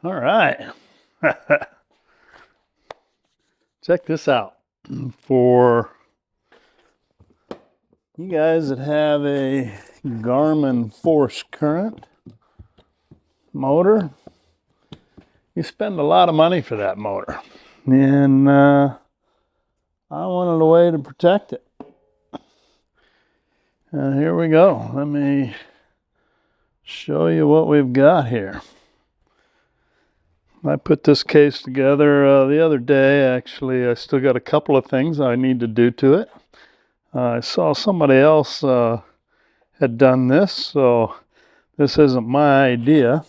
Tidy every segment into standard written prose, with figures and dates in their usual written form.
All right. Check this out. For you guys that have a Garmin Force Current motor, you spend a lot of money for that motor. And I wanted a way to protect it. And here we go. Let me show you what we've got here. I put this case together the other day. Actually, I still got a couple of things I need to do to it. I saw somebody else had done this, so this isn't my idea.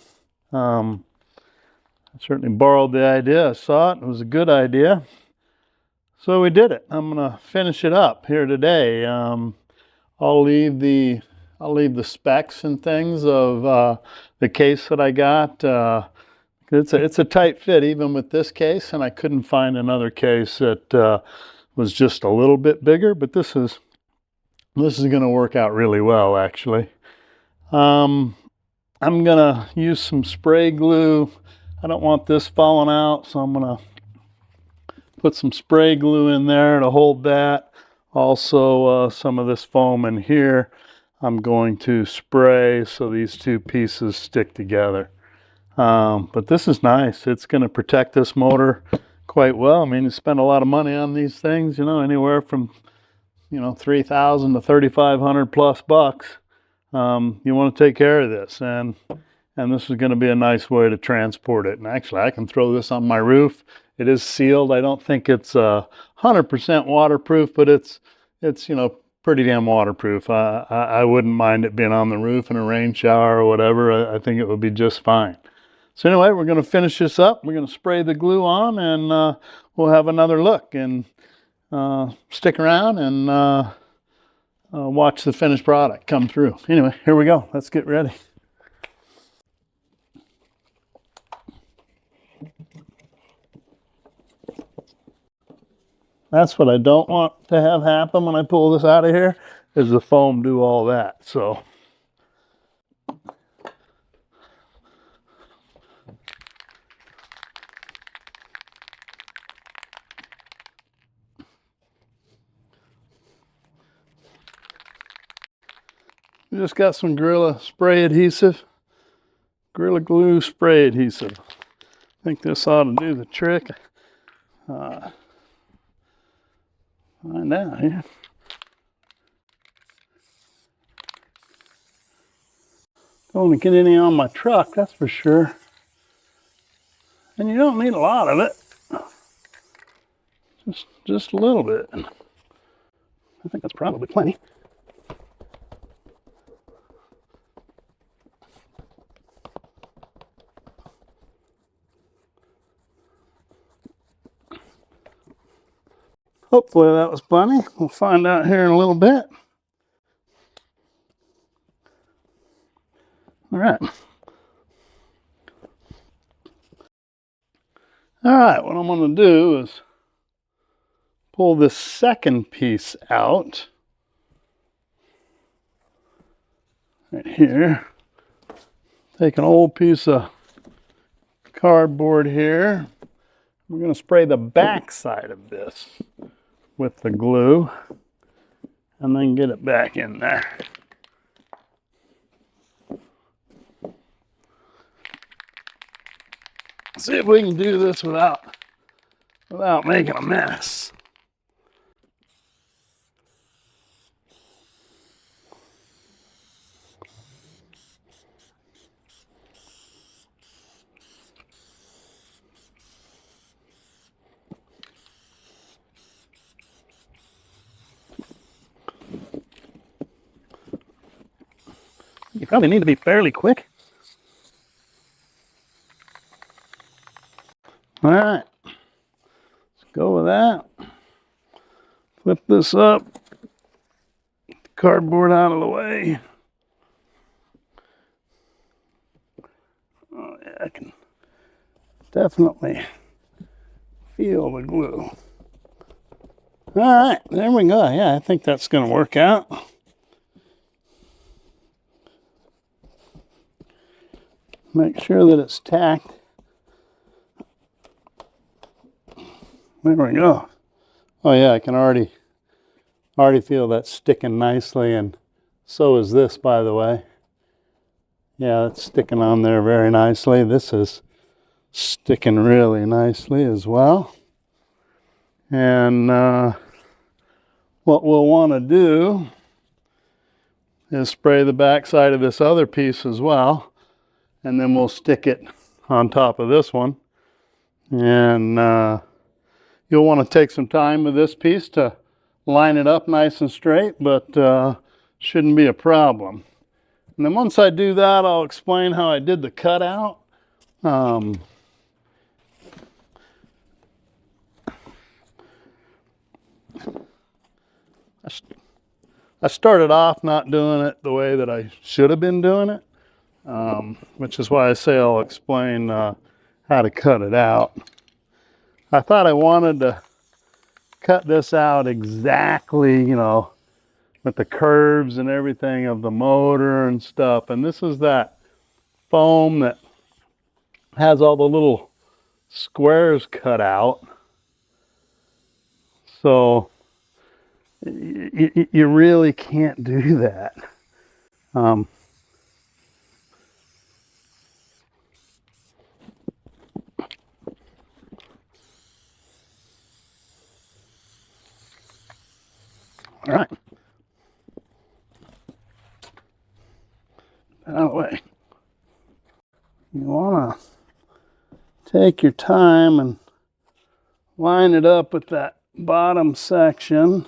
I certainly borrowed the idea. I saw it. It was a good idea. So we did it. I'm going to finish it up here today. I'll leave the specs and things of the case that I got. It's a tight fit even with this case, and I couldn't find another case that was just a little bit bigger, but this is going to work out really well, actually. I'm going to use some spray glue. I don't want this falling out, so I'm going to put some spray glue in there to hold that. Also, some of this foam in here, I'm going to spray so these two pieces stick together. But this is nice. It's going to protect this motor quite well. I mean, you spend a lot of money on these things, anywhere from, $3,000 to $3,500 plus bucks. You want to take care of this, and this is going to be a nice way to transport it. And actually, I can throw this on my roof. It is sealed. I don't think it's 100% waterproof, but it's pretty damn waterproof. I wouldn't mind it being on the roof in a rain shower or whatever. I think it would be just fine. So anyway, we're going to finish this up. We're going to spray the glue on, and we'll have another look. And stick around and watch the finished product come through. Anyway, here we go. Let's get ready. That's what I don't want to have happen when I pull this out of here, is the foam do all that. So we just got some Gorilla spray adhesive, Gorilla Glue spray adhesive. I think this ought to do the trick. Find out here. Don't want to get any on my truck, that's for sure. And you don't need a lot of it. Just a little bit. I think that's probably plenty. Hopefully that was plenty. We'll find out here in a little bit. All right. All right, what I'm going to do is pull this second piece out. Right here. Take an old piece of cardboard here. We're going to spray the back side of this with the glue and then get it back in there. See if we can do this without making a mess. You probably need to be fairly quick. All right, let's go with that. Flip this up, get the cardboard out of the way. Oh yeah, I can definitely feel the glue. All right, there we go. Yeah, I think that's going to work out. Make sure that it's tacked There we go. Oh yeah, I can already feel that sticking nicely, and so is this, by the way. Yeah, it's sticking on there very nicely. This is sticking really nicely as well. And what we'll want to do is spray the backside of this other piece as well, and then we'll stick it on top of this one. And you'll want to take some time with this piece to line it up nice and straight, but shouldn't be a problem. And then once I do that, I'll explain how I did the cutout. I started off not doing it the way that I should have been doing it, which is why I say I'll explain how to cut it out. I thought I wanted to cut this out exactly, you know, with the curves and everything of the motor and stuff. And this is that foam that has all the little squares cut out. So you really can't do that. All right. Out of the way. You want to take your time and line it up with that bottom section.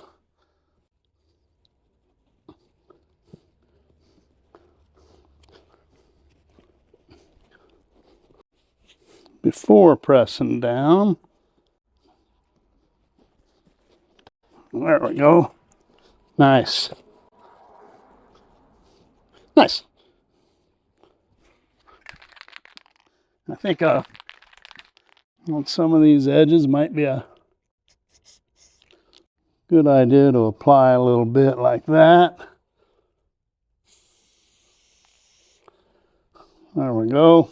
Before pressing down. There we go. Nice. Nice. I think on some of these edges might be a good idea to apply a little bit like that. There we go.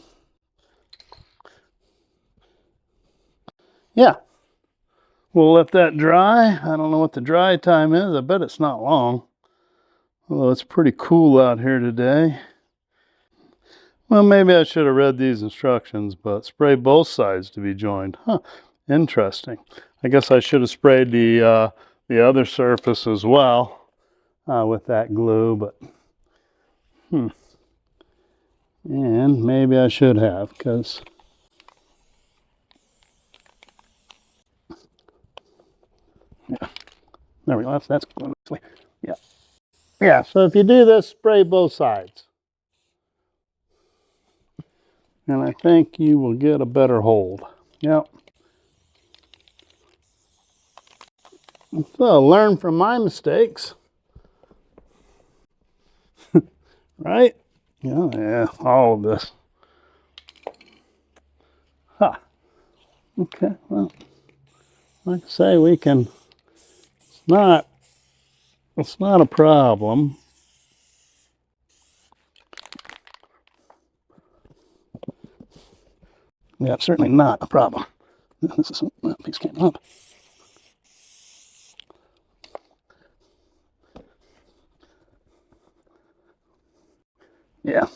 Yeah. We'll let that dry. I don't know what the dry time is. I bet it's not long. Although it's pretty cool out here today. Well, maybe I should have read these instructions, but spray both sides to be joined. Huh, interesting. I guess I should have sprayed the other surface as well with that glue, but and maybe I should have, because yeah, there we go. That's going this way. Yeah, yeah. So if you do this, spray both sides. And I think you will get a better hold. Yep. So learn from my mistakes. Right? Yeah, all of this. Huh. Okay, well, like I say, we can, it's not a problem. Yeah, certainly not a problem. This is that piece came up. Yeah.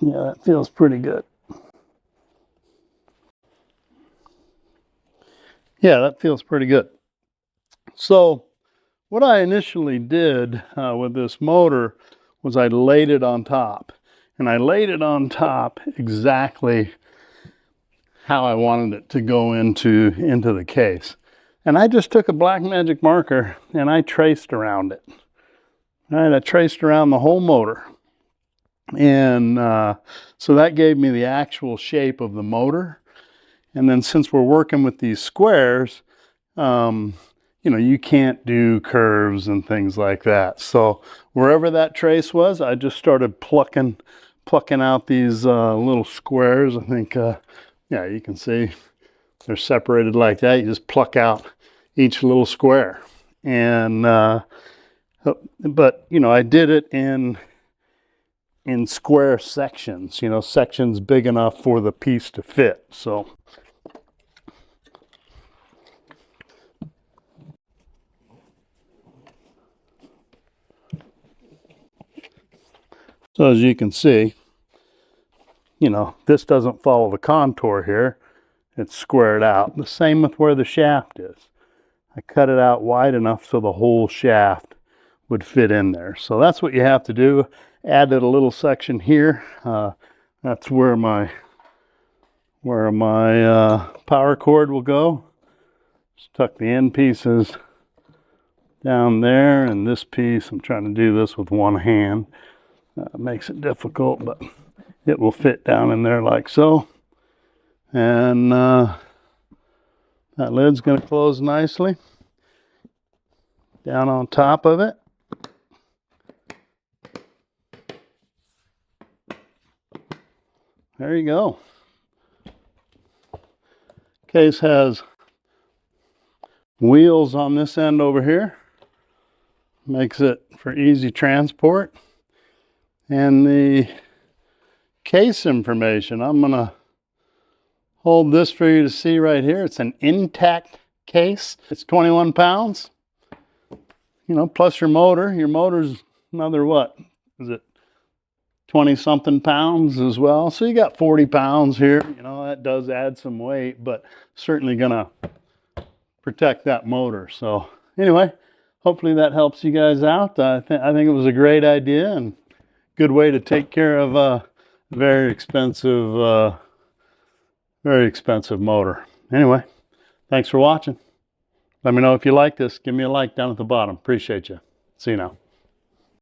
Yeah, that feels pretty good. Yeah, that feels pretty good. So what I initially did with this motor was I laid it on top. And I laid it on top exactly how I wanted it to go into the case. And I just took a black magic marker and I traced around it. All right, I traced around the whole motor. And so that gave me the actual shape of the motor. And then since we're working with these squares, you know, you can't do curves and things like that. So wherever that trace was, I just started plucking out these little squares. I think, yeah, you can see they're separated like that. You just pluck out each little square. And, but, you know, I did it in square sections, you know, sections big enough for the piece to fit. So So as you can see, you know, this doesn't follow the contour here. It's squared out. The same with where the shaft is. I cut it out wide enough so the whole shaft would fit in there. So that's what you have to do. Added a little section here. That's where my power cord will go. Just tuck the end pieces down there, and this piece, I'm trying to do this with one hand. Makes it difficult, but it will fit down in there like so. And that lid's going to close nicely down on top of it. There you go. Case has wheels on this end over here. Makes it for easy transport. And the case information, I'm going to hold this for you to see right here. It's an intact case. It's 21 pounds. You know, plus your motor. Your motor's another, what is it, 20 something pounds as well. So you got 40 pounds here. You know, that does add some weight, but certainly gonna protect that motor. So anyway, hopefully that helps you guys out. I think it was a great idea and good way to take care of a very expensive motor. Anyway, thanks for watching. Let me know if you like this. Give me a like down at the bottom. Appreciate you. See you now.